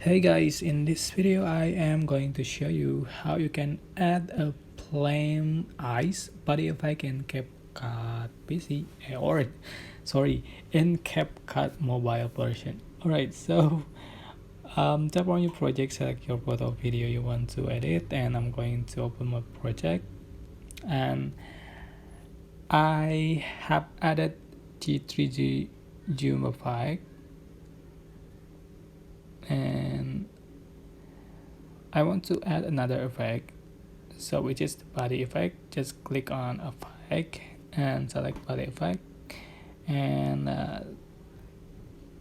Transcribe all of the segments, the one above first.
Hey guys, in this video I am going to show you how you can add a plain eyes body effect in CapCut PC or sorry in CapCut mobile version. Alright, so tap on your project, select your photo video you want to edit, and I'm going to open my project, and I have added G3G zoom effect, and I want to add another effect, so which is the body effect. Just click on effect and select body effect, and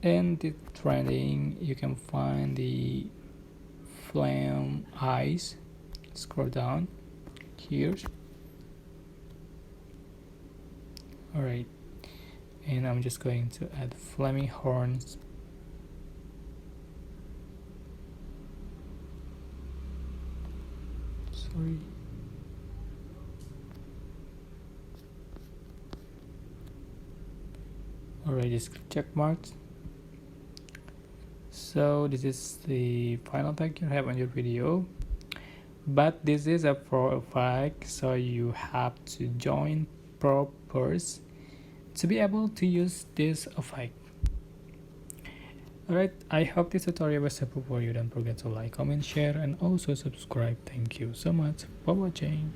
in the trending you can find the flame eyes. Scroll down here. Alright, and I'm just going to add flaming horns. Sorry. Alright, just check marks. So this is the final effect you have on your video, but this is a pro effect, so you have to join pro first to be able to use this effect. Alright, I hope this tutorial was helpful for you. Don't forget to like, comment, share, and also subscribe. Thank you so much for watching.